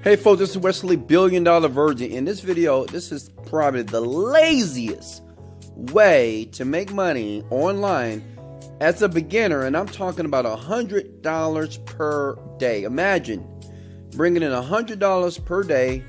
Hey folks, this is Wesley Virgin. In this video, this is probably the laziest way to make money online as a beginner, and I'm talking about $100 per day. Imagine bringing in $100 per day,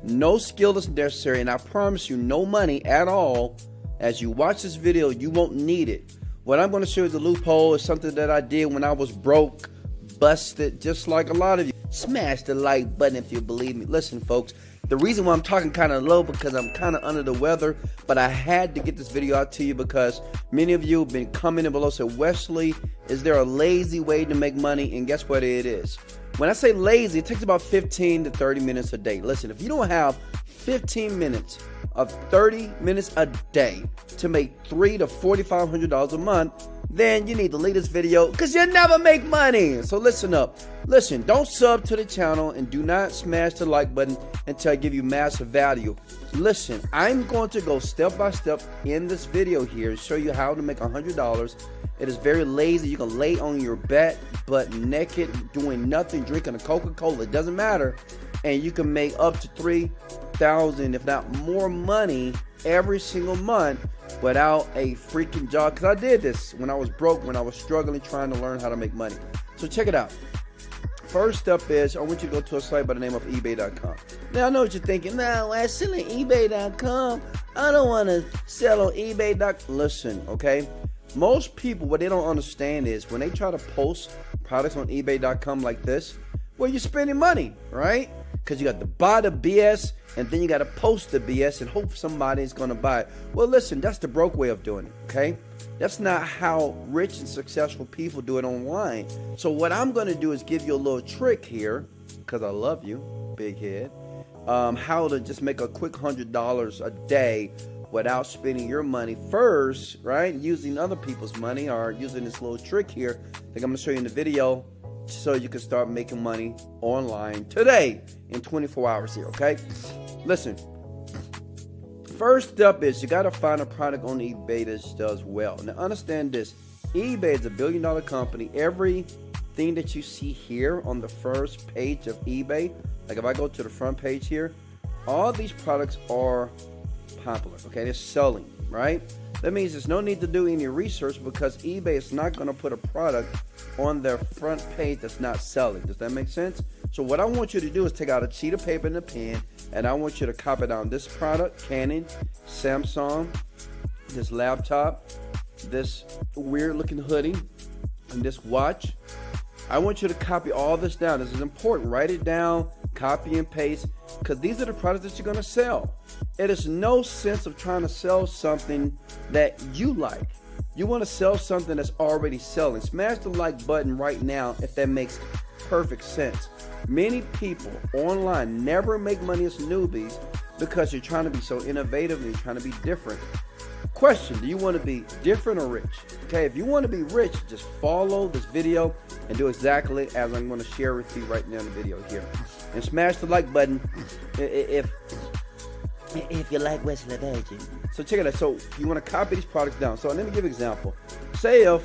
no skill is necessary, and I promise you no money at all. As you watch this video, you won't need it. What I'm going to show you the loophole is something that I did when I was broke, busted, just like a lot of you. Smash the like button if you believe me. Listen, folks, the reason why I'm talking kind of low because I'm kind of under the weather, but I had to get this video out to you because many of you have been commenting below, said, Wesley, is there a lazy way to make money? And guess what it is? When I say lazy, it takes about 15 to 30 minutes a day. Listen, if you don't have 15 minutes of 30 minutes a day to make $300 to $4,500 a month, then you need to leave this video because you'll never make money. So listen up. Listen, don't sub to the channel and do not smash the like button until I give you massive value. Listen, I'm going to go step by step in this video here and show you how to make $100. It is very lazy. You can lay on your bed, butt naked, doing nothing, drinking a Coca-Cola. It doesn't matter. And you can make up to $3,000, if not more money every single month without a freaking job. Because I did this when I was broke, when I was struggling, trying to learn how to make money. So check it out. First step is I want you to go to a site by the name of ebay.com. Now I know what you're thinking. No, I'm selling ebay.com. I don't want to sell on ebay.com. Listen, okay? Most people, what they don't understand is when they try to post products on ebay.com like this, well, you're spending money, right? Because you got to buy the BS and then you got to post the BS and hope somebody's going to buy it. Well, listen, that's the broke way of doing it, okay? That's not how rich and successful people do it online. So what I'm going to do is give you a little trick here, because I love you, big head, how to just make a quick $100 a day without spending your money first, right? Using other people's money or using this little trick here that I'm going to show you in the video so you can start making money online today in 24 hours here, okay? Listen. First step is you got to find a product on eBay that does well. Now understand this, eBay is a billion-dollar company. Everything that you see here on the first page of eBay, like if I go to the front page here, all these products are popular, okay? They're selling, right? That means there's no need to do any research because eBay is not going to put a product on their front page that's not selling. Does that make sense? So what I want you to do is take out a sheet of paper and a pen, and I want you to copy down this product, Canon, Samsung, this laptop, this weird looking hoodie, and this watch. I want you to copy all this down. This is important. Write it down, copy and paste, because these are the products that you're going to sell. It is no sense of trying to sell something that you like. You want to sell something that's already selling. Smash the like button right now if that makes perfect sense. Many people online never make money as newbies because you're trying to be so innovative and you're trying to be different. Question, do you want to be different or rich? Okay, if you want to be rich, just follow this video and do exactly as I'm going to share with you right now in the video here. And smash the like button if you like Wesley Virgin. So check it out. So you want to copy these products down. So let me give you an example. Say if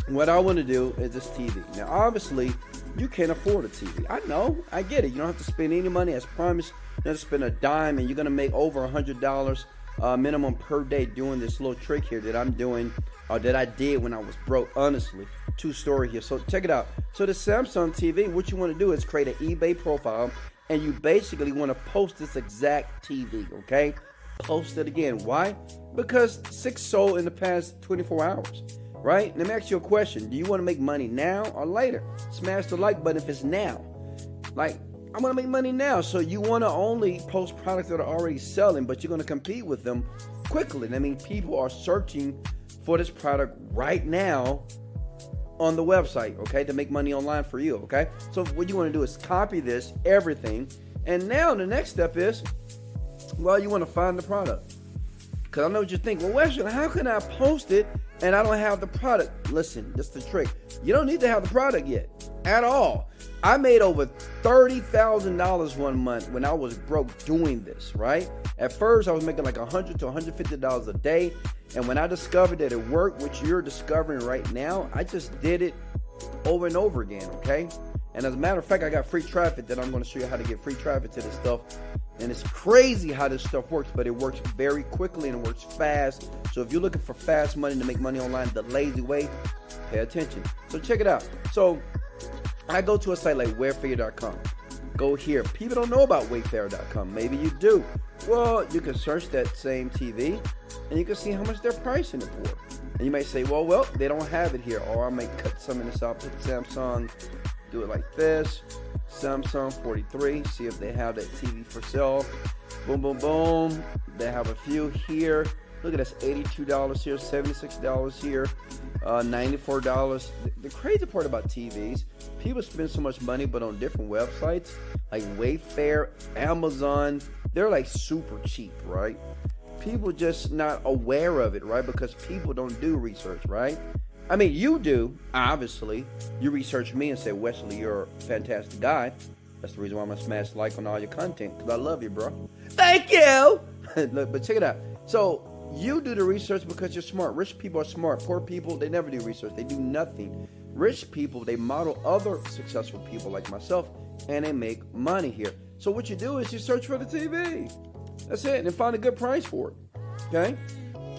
what I want to do is this TV. Now obviously you can't afford a TV. I know, I get it. You don't have to spend any money. As promised, you don't have to spend a dime, and you're going to make over $100 minimum per day doing this little trick here that I'm doing, or that I did when I was broke. Honestly, true story here. So check it out. So the Samsung TV, what you want to do is create an eBay profile, and you basically want to post this exact TV, okay? Post it again. Why? Because 6 sold in the past 24 hours, right? Let me ask you a question. Do you want to make money now or later? Smash the like button if it's now. Like, I want to make money now. So you want to only post products that are already selling, but you're going to compete with them quickly. I mean, people are searching for this product right now on the website, okay, to make money online for you, okay? So what you want to do is copy this, everything, and now the next step is, well, you want to find the product. Because I know what you think, well, Wesley, how can I post it and I don't have the product? Listen, this is the trick. You don't need to have the product yet, at all. I made over $30,000 one month when I was broke doing this, right? At first, I was making like $100 to $150 a day. And when I discovered that it worked, which you're discovering right now, I just did it over and over again, okay? And as a matter of fact, I got free traffic that I'm going to show you how to get free traffic to this stuff. And it's crazy how this stuff works, but it works very quickly and it works fast. So if you're looking for fast money to make money online the lazy way, pay attention. So check it out. So I go to a site like wayfair.com. Go here. People don't know about wayfair.com. Maybe you do. Well, you can search that same TV and you can see how much they're pricing it for. And you may say, well, they don't have it here. Or I may cut some of this out, put Samsung, do it like this. Samsung 43, see if they have that TV for sale. Boom, boom, boom. They have a few here. Look at this, $82 here, $76 here, $94. The crazy part about TVs, people spend so much money, but on different websites, like Wayfair, Amazon, they're like super cheap, right? People just not aware of it, right? Because people don't do research, right? I mean, you do, obviously. You research me and say, Wesley, you're a fantastic guy. That's the reason why I'm going to smash like on all your content, because I love you, bro. Thank you. Look, but check it out. So you do the research because you're smart. Rich people are smart. Poor people, they never do research. They do nothing. Rich people, they model other successful people like myself, and they make money here. So what you do is you search for the TV. That's it, and find a good price for it. Okay?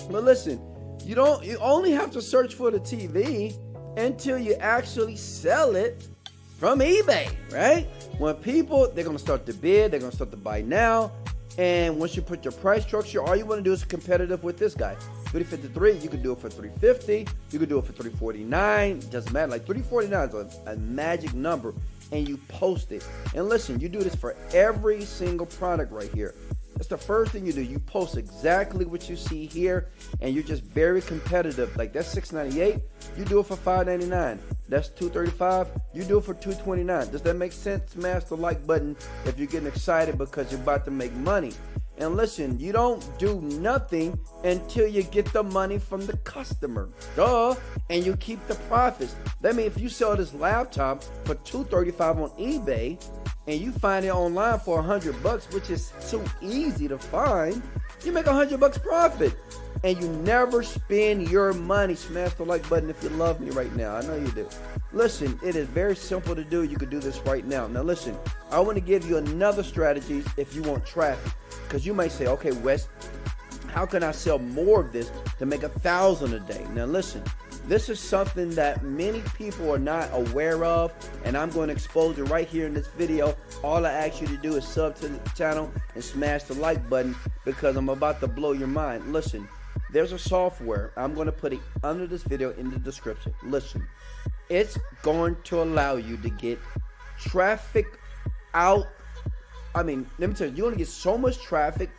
But listen, you only have to search for the TV until you actually sell it from eBay, right? When people, they're going to start to bid, they're going to start to buy now. And once you put your price structure, all you want to do is competitive with this guy. 353, you can do it for 350, you can do it for 349, doesn't matter. Like 349 is a magic number, and you post it. And listen, you do this for every single product right here. That's the first thing you do. You post exactly what you see here, and you're just very competitive. Like that's $698, you do it for $599. That's $235, you do it for $229. Does that make sense? Smash the like button if you're getting excited because you're about to make money. And listen, you don't do nothing until you get the money from the customer. Duh. And you keep the profits. That means if you sell this laptop for $235 on eBay, and you find it online for $100, which is too easy to find, you make $100 profit. And you never spend your money. Smash the like button if you love me right now. I know you do. Listen, it is very simple to do. You can do this right now. Now listen, I want to give you another strategy if you want traffic. Because you might say, okay, Wes, how can I sell more of this to make $1,000 a day? Now listen, this is something that many people are not aware of, and I'm going to expose it right here in this video. All I ask you to do is sub to the channel and smash the like button, because I'm about to blow your mind. Listen, there's a software. I'm going to put it under this video in the description. Listen, it's going to allow you to get traffic out. I mean, let me tell you, you're going to get so much traffic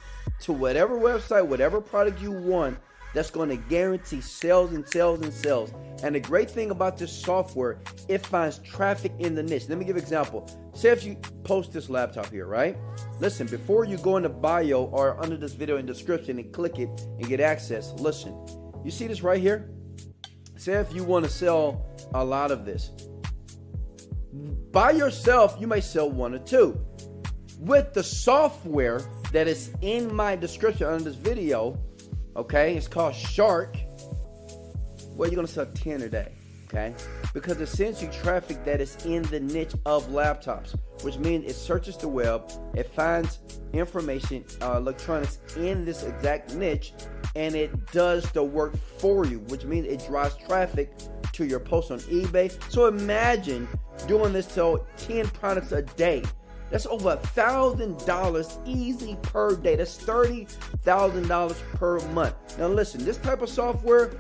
to whatever website, whatever product you want, that's going to guarantee sales and sales and sales. And the great thing about this software, it finds traffic in the niche. Let me give an example. Say if you post this laptop here, right? Listen, before you go in the bio or under this video in the description and click it and get access, listen, you see this right here? Say if you want to sell a lot of this. By yourself, you may sell one or two. With the software that is in my description under this video, okay, it's called Shark. Well, you're going to sell 10 a day, okay? Because it sends you traffic that is in the niche of laptops, which means it searches the web, it finds information, electronics in this exact niche, and it does the work for you, which means it drives traffic to your post on eBay. So imagine doing this to 10 products a day. That's over $1,000 easy per day. That's $30,000 per month. Now listen, this type of software,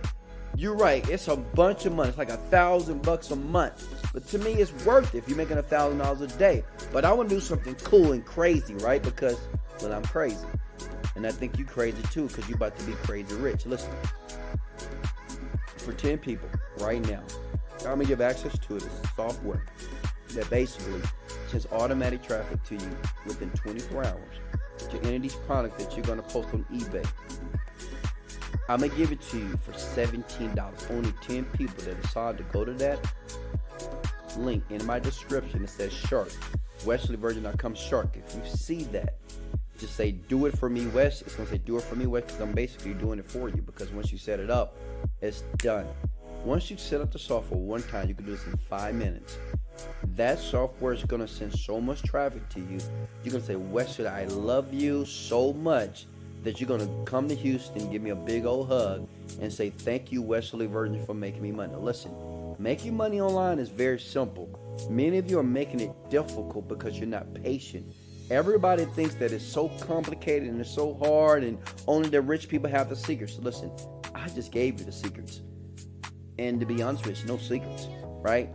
you're right, it's a bunch of money. It's like $1,000 a month. But to me, it's worth it if you're making $1,000 a day. But I want to do something cool and crazy, right? Because, well, I'm crazy. And I think you crazy too, because you're about to be crazy rich. Listen, for 10 people right now, I'm going to give access to this software that basically sends automatic traffic to you within 24 hours to any of these products that you're going to post on eBay. I'm going to give it to you for $17. Only 10 people that decide to go to that link in my description. It says Shark. WesleyVirgin.com Shark. If you see that, just say, do it for me, Wes. It's going to say, do it for me, Wes, because I'm basically doing it for you. Because once you set it up, it's done. Once you set up the software one time, you can do this in 5 minutes. that software is going to send so much traffic to you. You're going to say, Wesley, I love you so much that you're going to come to Houston, give me a big old hug, and say, thank you, Wesley Virgin, for making me money. Now, listen, making money online is very simple. Many of you are making it difficult because you're not patient. Everybody thinks that it's so complicated and it's so hard and only the rich people have the secrets. So listen, I just gave you the secrets. And to be honest with you, no secrets, right?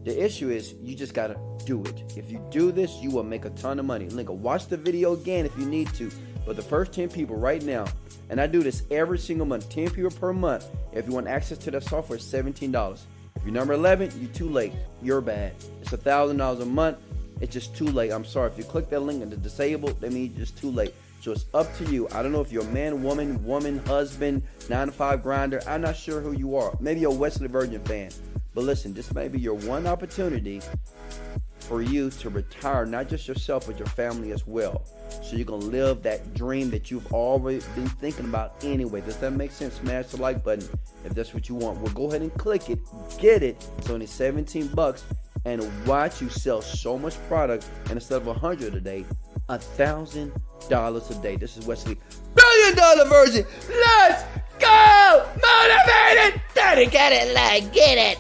The issue is you just got to do it. If you do this, you will make a ton of money. Link, watch the video again if you need to. But the first 10 people right now, and I do this every single month, 10 people per month. If you want access to that software, it's $17. If you're number 11, you're too late. You're bad. It's $1,000 a month. It's just too late. I'm sorry. If you click that link and it's disabled, that means it's just too late. So it's up to you. I don't know if you're a man, woman, husband, 9-to-5 grinder. I'm not sure who you are. Maybe you're a Wesley Virgin fan. But listen, this may be your one opportunity for you to retire, not just yourself, but your family as well. So you're going to live that dream that you've always been thinking about anyway. Does that make sense? Smash the like button if that's what you want. Well, go ahead and click it. Get it. It's only $17. And watch you sell so much product. And instead of $100 a day, $1,000 a day. This is Wesley, $1 billion Virgin. Let's go! Motivated! Daddy, get it, like, get it.